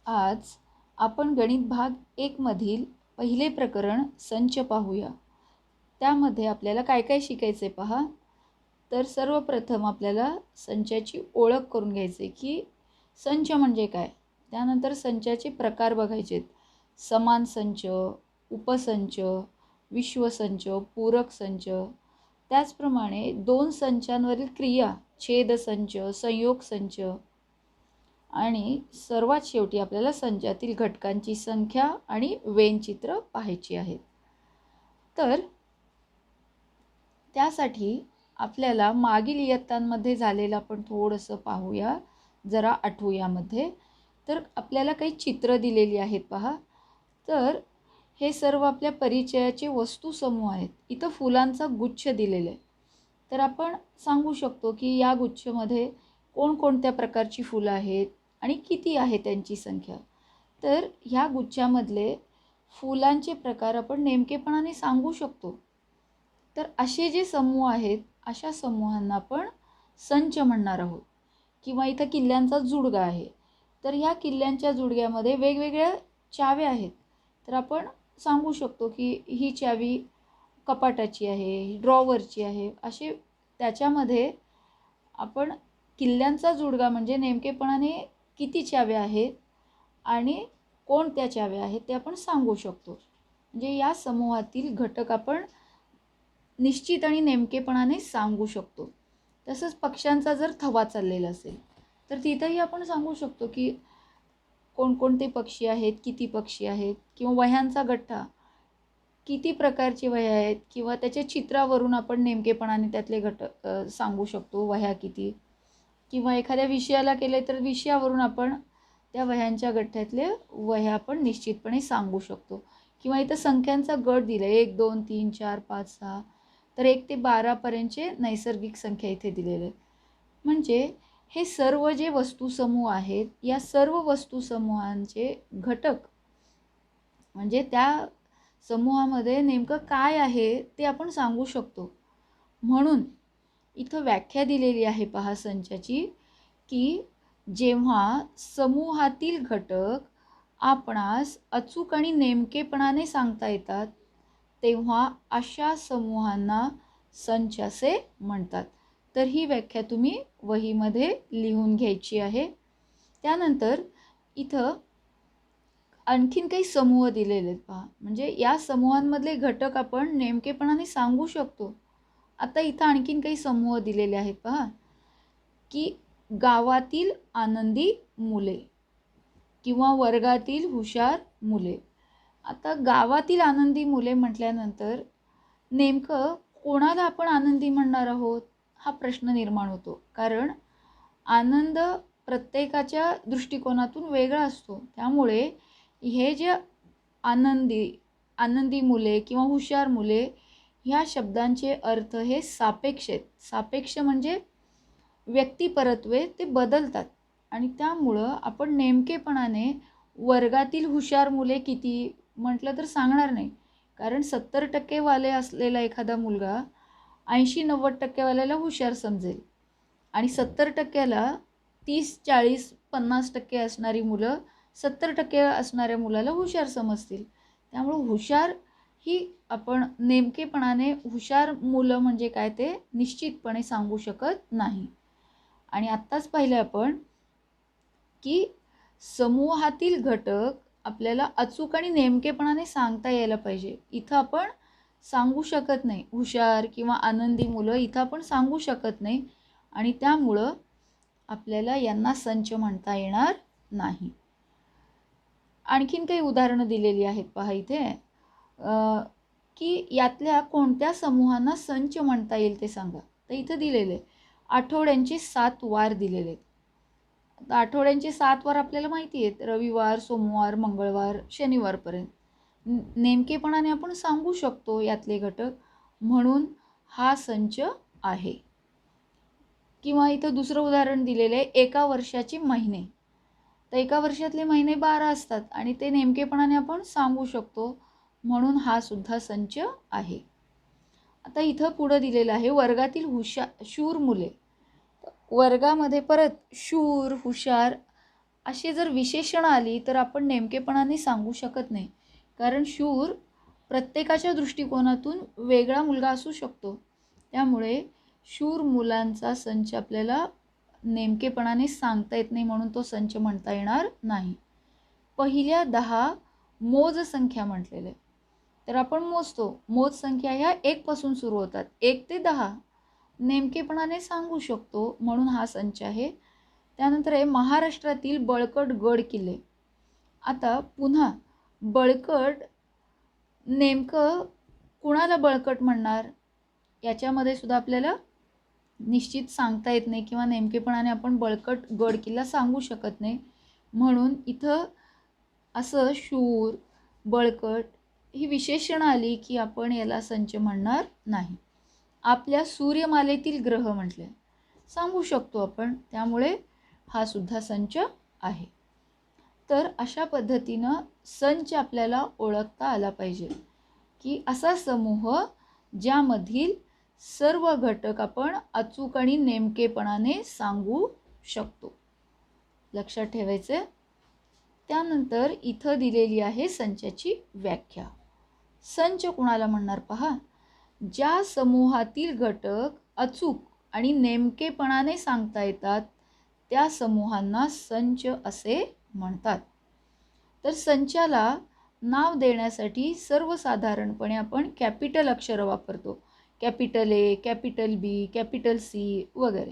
आज आपण गणित भाग 1 मधील पहिले प्रकरण संच पाहूया. त्यामध्ये आपल्याला काय काय शिकायचे पहा. तर सर्वप्रथम आपल्याला संचाची ओळख करून घ्यायचे की संच म्हणजे काय. त्यानंतर संचाचे प्रकार बघायचेत. समान संच, उपसंच, विश्वसंच, पूरक संच. त्याचप्रमाणे दोन संचांवरील क्रिया, छेदसंच, संयोग संच आणि सर्वात शेवटी आपल्याला संचातील घटकांची संख्या आणि वेनचित्र पाहायची आहेत. तर त्यासाठी आपल्याला मागील इयत्तांमध्ये झालेलं आपण थोडंसं पाहूया, जरा आठवूयामध्ये. तर आपल्याला काही चित्र दिलेली आहेत पहा. तर हे सर्व आपल्या परिचयाचे वस्तुसमूह आहेत. इथं फुलांचा गुच्छ दिलेला आहे. तर आपण सांगू शकतो की या गुच्छमध्ये कोणकोणत्या प्रकारची फुलं आहेत आणि किती आहे त्यांची संख्या. तर ह्या गुच्छामधले फुलांचे प्रकार आपण नेमकेपणाने सांगू शकतो. तर असे जे समूह आहेत, अशा समूहांना आपण संच म्हणणार आहोत. किंवा इथं किल्ल्यांचा जुडगा आहे. तर ह्या किल्ल्यांच्या जुडग्यामध्ये वेगवेगळ्या चाव्या आहेत. तर आपण सांगू शकतो की ही चावी कपाटाची आहे, ही ड्रॉवरची आहे. असे त्याच्यामध्ये आपण किल्ल्यांचा जुडगा म्हणजे नेमकेपणाने किती चाव्या आहेत आणि कोणत्या चाव्या आहेत ते आपण सांगू शकतो. म्हणजे या समूहातील घटक आपण निश्चित आणि नेमकेपणाने सांगू शकतो. तसंच पक्ष्यांचा जर थवा चाललेला असेल तर तिथंही आपण सांगू शकतो की कोणकोणते पक्षी आहेत, किती पक्षी आहेत. किंवा वह्यांचा गठ्ठा, किती प्रकारचे वह्या आहेत किंवा त्याच्या चित्रावरून आपण नेमकेपणाने त्यातले घटक सांगू शकतो. वह्या किती, किंवा एखाद्या विषयाला केले तर विषयावरून आपण त्या वह्यांच्या गठ्ठ्यातले वह्या आपण निश्चितपणे सांगू शकतो. किंवा इथं संख्यांचा गट दिला आहे 1 2 3 4 5 6. तर 1 ते 12 पर्यंतचे नैसर्गिक संख्या इथे दिलेले आहेत. म्हणजे हे सर्व जे वस्तुसमूह आहेत, या सर्व वस्तुसमूहांचे घटक म्हणजे त्या समूहामध्ये नेमकं काय आहे ते आपण सांगू शकतो. म्हणून इथं व्याख्या दिलेली आहे पहा संचाची, की जेव्हा समूहातील घटक आपणास अचूक आणि नेमकेपणाने सांगता येतात तेव्हा अशा समूहांना संच असे म्हणतात. तर ही व्याख्या तुम्ही वहीमध्ये लिहून घ्यायची आहे. त्यानंतर इथं आणखीन काही समूह दिलेले आहेत पहा. म्हणजे या समूहांमधले घटक आपण नेमकेपणाने सांगू शकतो. आता इथं आणखीन काही समूह दिलेले आहेत पहा, की गावातील आनंदी मुले किंवा वर्गातील हुशार मुले. आता गावातील आनंदी मुले म्हटल्यानंतर नेमकं कोणाला आपण आनंदी म्हणणार आहोत हा प्रश्न निर्माण होतो. कारण आनंद प्रत्येकाच्या दृष्टिकोनातून वेगळा असतो. त्यामुळे हे जे आनंदी मुले किंवा हुशार मुले ह्या शब्दांचे अर्थ हे सापेक्ष आहेत. सापेक्ष म्हणजे व्यक्तिपरत्वे ते बदलतात आणि त्यामुळं आपण नेमकेपणाने वर्गातील हुशार मुले किती म्हटलं तर सांगणार नाही. कारण 70% वाले असलेला एखादा मुलगा 80-90% वाल्याला हुशार समजेल आणि 70%ला 30-40-50% असणारी मुलं 70% असणाऱ्या मुलाला हुशार समजतील. त्यामुळं हुशार ही आपण नेमकेपणाने हुशार मुलं म्हणजे काय ते निश्चितपणे सांगू शकत नाही. आणि आत्ताच पाहिलं आपण की समूहातील घटक आपल्याला अचूक आणि नेमकेपणाने सांगता यायला पाहिजे. इथं आपण सांगू शकत नाही. हुशार किंवा आनंदी मुलं इथं आपण सांगू शकत नाही आणि त्यामुळं आपल्याला यांना संच म्हणता येणार नाही. आणखीन काही उदाहरणं दिलेली आहेत पहा इथे, की यातल्या कोणत्या समूहांना संच म्हणता येईल ते सांगा. तर इथं दिलेले आठवड्यांचे 7 वार दिलेले आहेत. आता आठवड्यांचे 7 वार आपल्याला माहिती आहेत, रविवार, सोमवार, मंगळवार, शनिवारपर्यंत. नेमकेपणाने आपण सांगू शकतो यातले घटक, म्हणून हा संच आहे. किंवा इथं दुसरं उदाहरण दिलेलं आहे, एका वर्षाचे महिने. तर एका वर्षातले महिने 12 असतात आणि ते नेमकेपणाने आपण सांगू शकतो, म्हणून हा सुद्धा संच आहे. आता इथं पुढं दिलेलं आहे वर्गातील शूर मुले. वर्गामध्ये परत शूर, हुशार अशी जर विशेषणं आली तर आपण नेमकेपणाने सांगू शकत नाही, कारण शूर प्रत्येकाच्या दृष्टिकोनातून वेगळा मुलगा असू शकतो. त्यामुळे शूर मुलांचा संच आपल्याला नेमकेपणाने सांगता येत नाही, म्हणून तो संच म्हणता येणार नाही. पहिल्या 10 मोज संख्या म्हटलेले, तर आपण मोजतो. मोज संख्या ह्या 1 पासून सुरू होतात. 1 ते 10 नेमकेपणाने सांगू शकतो, म्हणून हा संच आहे. त्यानंतर आहे महाराष्ट्रातील बळकट गड किल्ले. आता पुन्हा बळकट नेमकं कुणाला बळकट म्हणणार याच्यामध्ये सुद्धा आपल्याला निश्चित सांगता येत नाही, किंवा नेमकेपणाने आपण बळकट गड किल्ला सांगू शकत नाही. म्हणून इथं असं शूर, बळकट ही विशेषणं आली की आपण याला संच म्हणणार नाही. आपल्या सूर्यमालेतील ग्रह म्हटले सांगू शकतो आपण, त्यामुळे हा सुद्धा संच आहे. तर अशा पद्धतीनं संच आपल्याला ओळखता आला पाहिजे की असा समूह ज्यामधील सर्व घटक आपण अचूक आणि नेमकेपणाने सांगू शकतो. लक्षात ठेवायचे. त्यानंतर इथं दिलेली आहे संचाची व्याख्या. संच कुणाला म्हणणार पहा, ज्या समूहातील घटक अचूक आणि नेमकेपणाने सांगता येतात त्या समूहांना संच असे म्हणतात. तर संचाला नाव देण्यासाठी सर्वसाधारणपणे आपण कॅपिटल अक्षर वापरतो. Capital A, capital B, capital C वगैरे.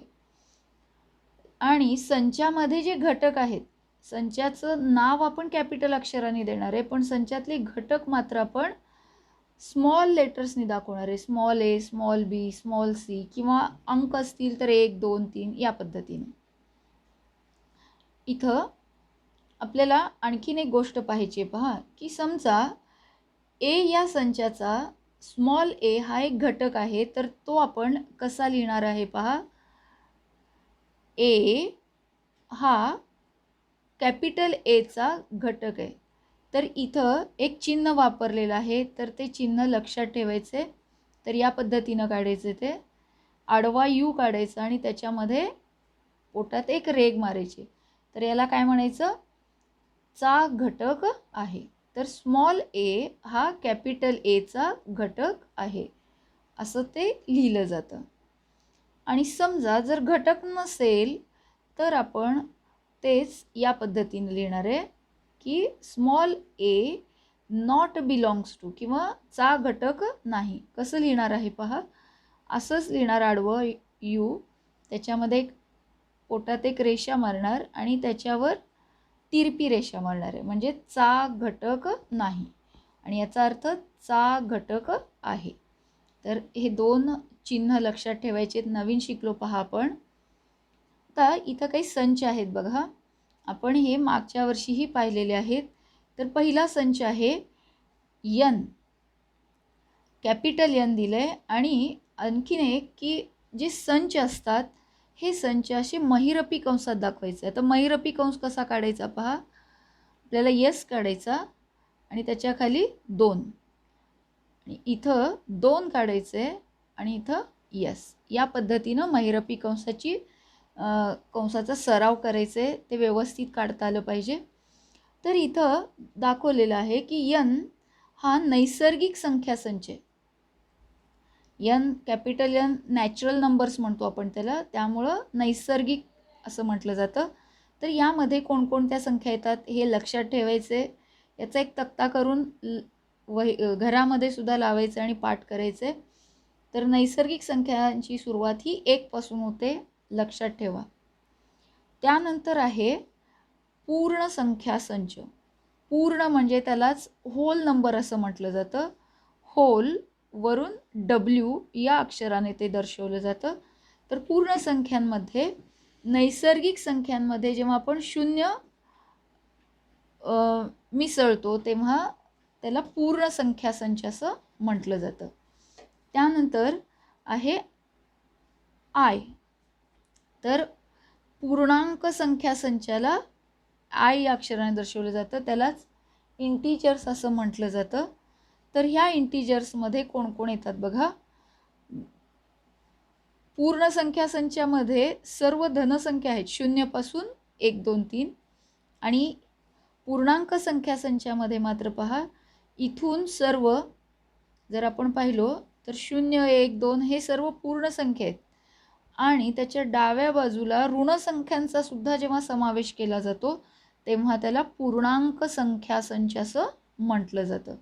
आणि संचामध्ये जे घटक आहेत, संचाचं नाव आपण कॅपिटल अक्षराने देणार आहे, पण संचातले घटक मात्र आपण स्मॉल लेटर्सनी दाखवणार आहे. स्मॉल ए, स्मॉल बी, स्मॉल सी, किंवा अंक असतील तर 1, 2, 3 या पद्धतीने. इथं आपल्याला आणखीन एक गोष्ट पाहायची आहे पहा, की समजा ए या संचाचा स्मॉल ए हा एक घटक आहे, तर तो आपण कसा लिहिणार आहे पहा. ए हा कॅपिटल एचा घटक आहे, तर इथं एक चिन्ह वापरलेलं आहे, तर ते चिन्ह लक्षात ठेवायचे. तर या पद्धतीनं काढायचे. ते आडवा यू काढायचा आणि त्याच्यामध्ये पोटात एक रेघ मारायची. तर याला काय म्हणायचं, चा घटक आहे. तर स्मॉल ए हा कॅपिटल एचा घटक आहे असं ते लिहिलं जातं. आणि समजा जर घटक नसेल तर आपण तेच या पद्धतीने लिहिणार आहे की small A not belongs to, किंवा चा घटक नाही. कसं लिहिणार आहे पहा, असंच लिहिणार. आडवं यू, त्याच्यामध्ये पोटात एक रेषा मारणार आणि त्याच्यावर तिरपी रेषा मारणार आहे, म्हणजे चा घटक नाही, आणि याचा अर्थ चा घटक आहे. तर हे 2 चिन्ह लक्षात ठेवायचे. नवीन शिकलो पहा आपण. आता इथं काही संच आहेत बघा, आपण हे मागच्या वर्षीही पाहिलेले आहेत. तर पहिला संच आहे यन, कॅपिटल यन दिलं आहे. आणि आणखीन एक की जे संच असतात हे संच असे महिरपी कंसात दाखवायचे. आता महिरपी कंस कसा काढायचा पहा, आपल्याला यस काढायचा आणि त्याच्याखाली 2, आणि इथं 2 काढायचे आणि इथं यस. या पद्धतीनं महिरपी कंसाचा सराव करायचे, ते व्यवस्थित काढता आलं पाहिजे. तर इथं दाखवलेलं आहे की यन हा नैसर्गिक संख्या संच आहे. N, capital N natural numbers म्हणतो आपण त्याला, त्यामुळं नैसर्गिक असं म्हटलं जातं. तर यामध्ये कोणकोणत्या संख्या येतात हे लक्षात ठेवायचे. याचा एक तक्ता करून घरामध्ये सुद्धा लावायचं आणि पाठ करायचे. तर नैसर्गिक संख्यांची सुरुवात ही 1 पासून होते, लक्षात ठेवा. त्यानंतर आहे पूर्ण संख्या संच. पूर्ण म्हणजे त्यालाच होल नंबर असं म्हटलं जातं. होल वरून डब्ल्यू या अक्षराने ते दर्शवलं जातं. तर पूर्ण संख्यांमध्ये, नैसर्गिक संख्यांमध्ये जेव्हा आपण 0 मिसळतो तेव्हा त्याला पूर्ण संख्या संच असं म्हटलं जातं. त्यानंतर आहे आय. तर पूर्णांक संख्या संचाला आय या अक्षराने दर्शवलं जातं, त्यालाच इंटीजर्स असं म्हटलं जातं. तर ह्या इंटीजर्समध्ये कोण कोण येतात बघा. पूर्ण संख्या संचामध्ये सर्व धनसंख्या आहेत, 0 पासून 1, 2, 3. आणि पूर्णांक संख्या संचामध्ये मात्र पहा, इथून सर्व जर आपण पाहिलो तर 0, 1, 2 हे सर्व पूर्ण संख्या आहेत आणि त्याच्या डाव्या बाजूला ऋण संख्यांचा सुद्धा जेव्हा समावेश केला जातो तेव्हा त्याला पूर्णांक संख्या संच असं म्हटलं जातं.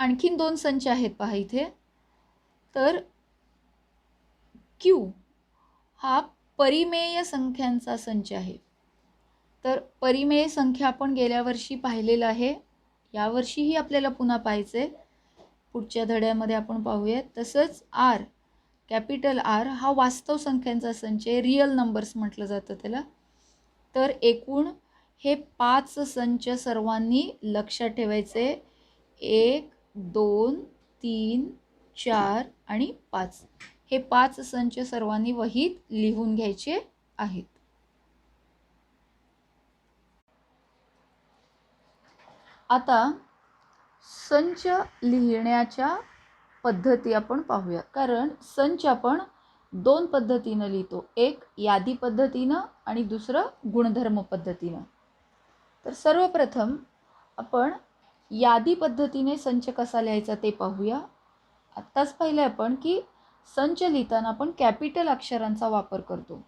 आणखीन 2 संच आहेत पहा इथे. तर Q हा परिमेय संख्यांचा संच आहे. तर परिमेय संख्या आपण गेल्या वर्षी पाहिलेलं आहे, यावर्षीही आपल्याला पुन्हा पाहायचे, पुढच्या धड्यामध्ये आपण पाहूयात. तसंच R, कॅपिटल R हा वास्तव संख्यांचा संच आहे, रियल नंबर्स म्हटलं जातं त्याला. तर एकूण हे 5 संच सर्वांनी लक्षात ठेवायचे. 1, 2, 3, 4 आणि 5 हे 5 संच सर्वांनी वहीत लिहून घ्यायचे आहेत. आता संच लिहिण्याच्या पद्धती आपण पाहूया, कारण संच आपण 2 पद्धतीनं लिहितो, एक यादी पद्धतीनं आणि दुसरं गुणधर्म पद्धतीनं. तर सर्वप्रथम आपण यादी पद्धतीने संच कसा लिहायचा ते पाहूया. आत्ताच पाहिलं आपण की संच लिहिताना आपण कॅपिटल अक्षरांचा वापर करतो.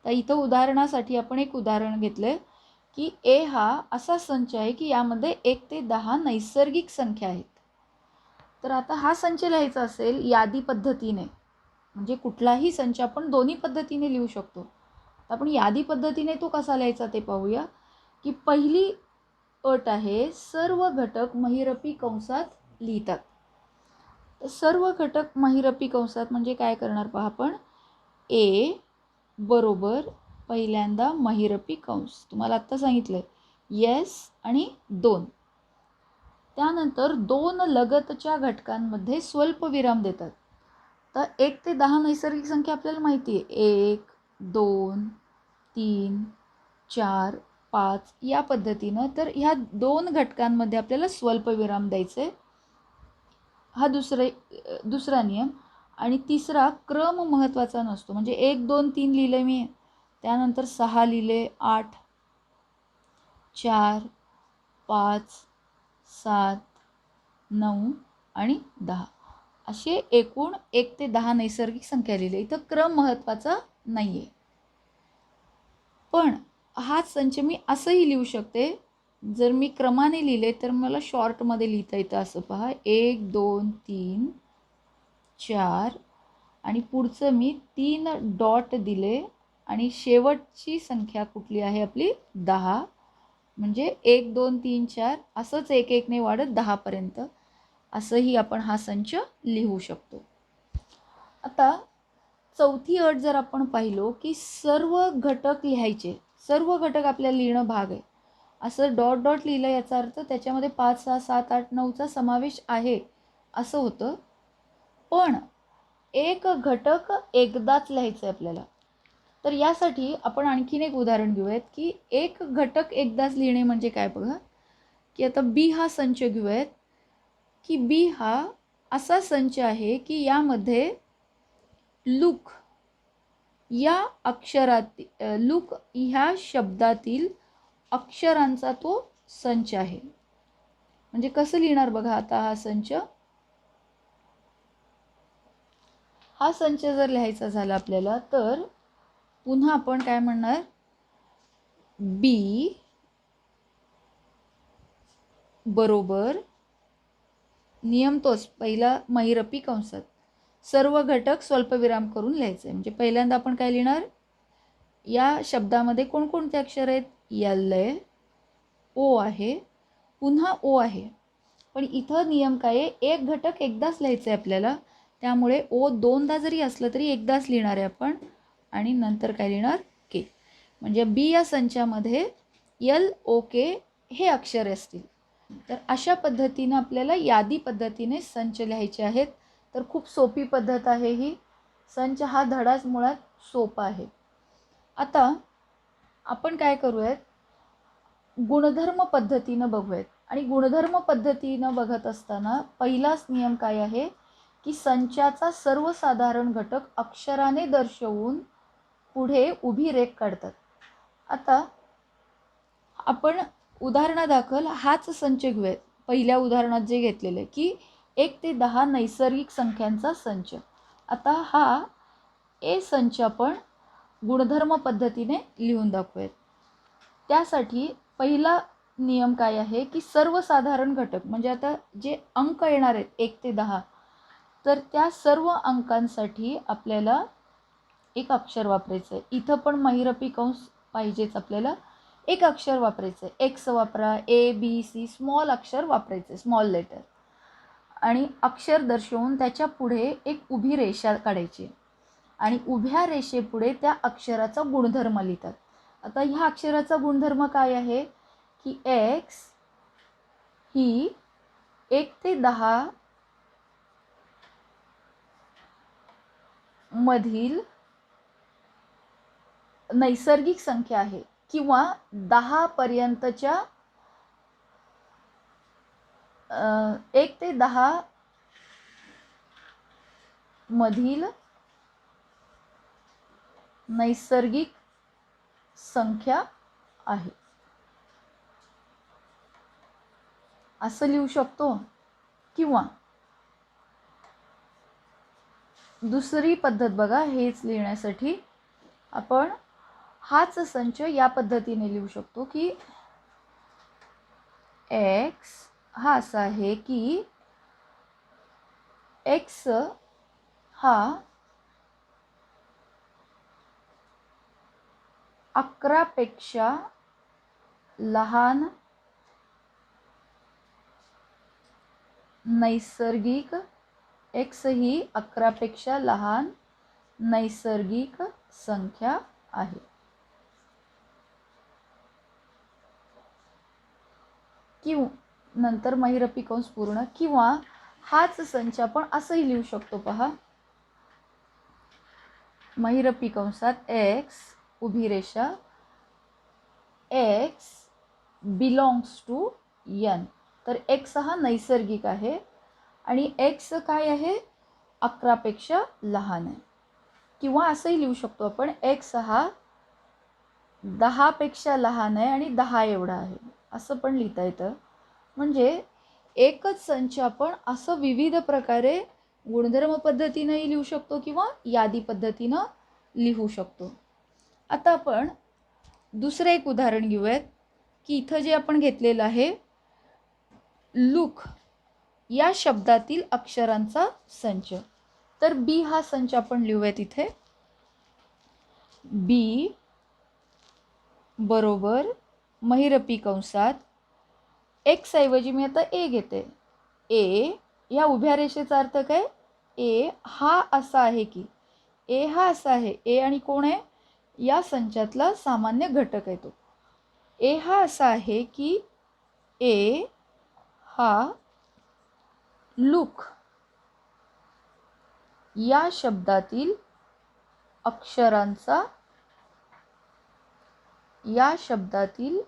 तर इथं उदाहरणासाठी आपण एक उदाहरण घेतलंय की ए हा असा संच आहे की यामध्ये 1 ते 10 नैसर्गिक संख्या आहेत. तर आता हा संच लिहायचा असेल यादी पद्धतीने, म्हणजे कुठलाही संच आपण दोन्ही पद्धतीने लिहू शकतो. आपण यादी पद्धतीने तो कसा लिहायचा ते पाहूया. की पहिली अट आहे, सर्व घटक महिरपी कंसात लिहितात. तर सर्व घटक महिरपी कंसात म्हणजे काय करणार पहा आपण, ए बरोबर पहिल्यांदा महिरपी कंस, तुम्हाला आत्ता सांगितलं येस आणि 2, त्यानंतर 2 लगतच्या घटकांमध्ये स्वल्पविराम देतात. तर 1 ते 10 नैसर्गिक संख्या आपल्याला माहिती आहे, 1, 2, 3, 4, 5 या पद्धतीनं. तर ह्या 2 घटकांमध्ये आपल्याला स्वल्पविराम द्यायचे, हा दुसरा नियम. आणि तिसरा, क्रम महत्त्वाचा नसतो, म्हणजे 1, 2, 3 लिहिले मी, त्यानंतर 6 लिहिले, 8, 4, 5, 7, 9 आणि 10 असे एकूण 1 ते 10 नैसर्गिक संख्या लिहिले. इथं क्रम महत्त्वाचा नाही आहे. पण हाच संच मी असंही लिहू शकते, जर मी क्रमाने लिहिले तर मला शॉर्टमध्ये लिहिता येतं. असं पहा, 1, 2, 3, 4 आणि पुढचं मी 3 डॉट दिले आणि शेवटची संख्या कुठली आहे आपली 10, म्हणजे 1, 2, 3, 4 असंच 1 1 ने वाढत 10 पर्यंत असंही आपण हा संच लिहू शकतो. आता चौथी अट जर आपण पाहिलो की सर्व घटक लिहायचे, सर्व घटक आपल्याला लिहिणं भाग आहे, असं डॉट डॉट लिहिलं याचा अर्थ त्याच्यामध्ये 5, 6, 7, 8, 9चा समावेश आहे असं होतं. पण एक घटक एकदाच लिहायचं आहे आपल्याला. तर यासाठी आपण आणखीन एक उदाहरण घेऊयात की एक घटक एकदाच लिहिणे म्हणजे काय बघा. की आता बी हा संच घेऊयात की बी हा असा संच आहे की यामध्ये लुक या अक्षरात लुक ह्या शब्दातील अक्षरांचा तो संच आहे. म्हणजे कसं लिहिणार बघा आता हा संच. हा संच जर लिहायचा झाला आपल्याला तर पुन्हा आपण काय म्हणणार, बी बरोबर नियम तोच पहिला महिरपी कंसात सर्व घटक स्वल्पविराम करून लिहायचे. म्हणजे पहिल्यांदा आपण काय लिहिणार, या शब्दामध्ये कोणकोणते अक्षर आहेत, एल आहे, ओ आहे, पुन्हा ओ आहे. पण इथं नियम काय आहे, एक घटक एकदाच लिहायचं आहे आपल्याला, त्यामुळे ओ दोनदा जरी असलं तरी एकदाच लिहिणार आहे आपण. आणि नंतर काय लिहिणार, के. म्हणजे बी या संचामध्ये एल ओ के हे अक्षर असतील. तर अशा पद्धतीनं आपल्याला यादी पद्धतीने संच लिहायचे आहेत. तर खूप सोपी पद्धत आहे ही. संच हा धडाच मुळात सोपा आहे. आता आपण काय करूयात, गुणधर्म पद्धतीनं बघूयात. आणि गुणधर्म पद्धतीनं बघत असताना पहिलाच नियम काय आहे की संचाचा सर्वसाधारण घटक अक्षराने दर्शवून पुढे उभी रेघ काढतात. आता आपण उदाहरणादाखल हाच संच घेऊयात. पहिल्या उदाहरणात जे घेतलेलं आहे की 1 ते 10 नैसर्गिक संख्यांचा संच. आता हा संच आपण गुणधर्म पद्धतीने लिहून दाखवूयात. त्यासाठी पहिला नियम काय आहे की सर्वसाधारण घटक म्हणजे आता जे अंक येणार आहेत 1 ते 10, तर त्या सर्व अंकांसाठी आपल्याला एक अक्षर वापरायचं आहे. इथं पण महिरपी कंस पाहिजेच, आपल्याला एक अक्षर वापरायचं आहे. एक्स वापरा, ABC स्मॉल अक्षर वापरायचं, स्मॉल लेटर, आणि अक्षर दर्शवून त्याच्या पुढे एक उभी रेषा काढायची आणि उभ्या रेषेपुढे त्या अक्षराचा गुणधर्म लिहितात. आता ह्या अक्षराचा गुणधर्म काय आहे की एक्स ही 1 ते 10 मधील नैसर्गिक संख्या आहे किंवा 10 पर्यंतच्या 1 ते 10 मधील नैसर्गिक संख्या आहे असं लिहू शकतो. किंवा दुसरी पद्धत बघा, हेच लिहिण्यासाठी आपण हाच संच या पद्धतीने लिहू शकतो की एक्स हा असा आहे की एक्स हा 11 पेक्षा लहान नैसर्गिक, एक्स ही 11 पेक्षा लहान नैसर्गिक संख्या आहे. किंवा नंतर महिरपी कंस पूर्ण. किंवा हाच संच आपण असंही लिहू शकतो. पहा, महिरपी कंसात एक्स उभी रेषा, एक्स बिलॉंग्स टू एन. तर एक्स हा नैसर्गिक आहे आणि एक्स काय आहे, 11 पेक्षा लहान आहे. किंवा असंही लिहू शकतो आपण, एक्स हा 10 पेक्षा लहान आहे आणि 10 एवढा आहे, असं पण लिहिता येतं. म्हणजे एकच संच आपण असं विविध प्रकारे गुणधर्म पद्धतीनेही लिहू शकतो किंवा यादी पद्धतीनं लिहू शकतो. आता आपण दुसरं एक उदाहरण घेऊयात की इथं जे आपण घेतलेलं आहे लुक या शब्दातील अक्षरांचा संच. तर बी हा संच आपण लिहूयात इथे. बी बरोबर महिरपी कंसात एक्स ऐवजी मी आता ए घेते. ए या उभ्या रेषेचा अर्थ काय, ए हा असा आहे की ए हा असा आहे. ए आणि कोण आहे, या संचातला सामान्य घटक आहे तो. ए हा असा आहे की ए हा लुक या शब्दातील अक्षरांचा, या शब्दातील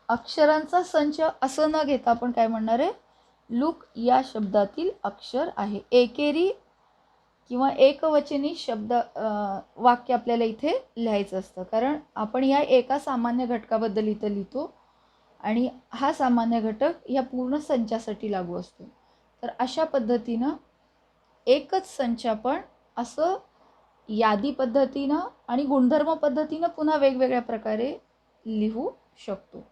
अक्षरांचा संच असं न घेता आपण काय म्हणणार आहे, लुक या शब्दातील अक्षर आहे. एकेरी किंवा एकवचनी शब्द वाक्य आपल्याला इथे लिहायचं असतं, कारण आपण या एका सामान्य घटकाबद्दल इथं लिहितो आणि हा सामान्य घटक या पूर्ण संचासाठी लागू असतो. तर अशा पद्धतीनं एकच संच आपण असं यादी पद्धतीनं आणि गुणधर्म पद्धतीनं पुन्हा वेगवेगळ्या प्रकारे लिहू शकतो.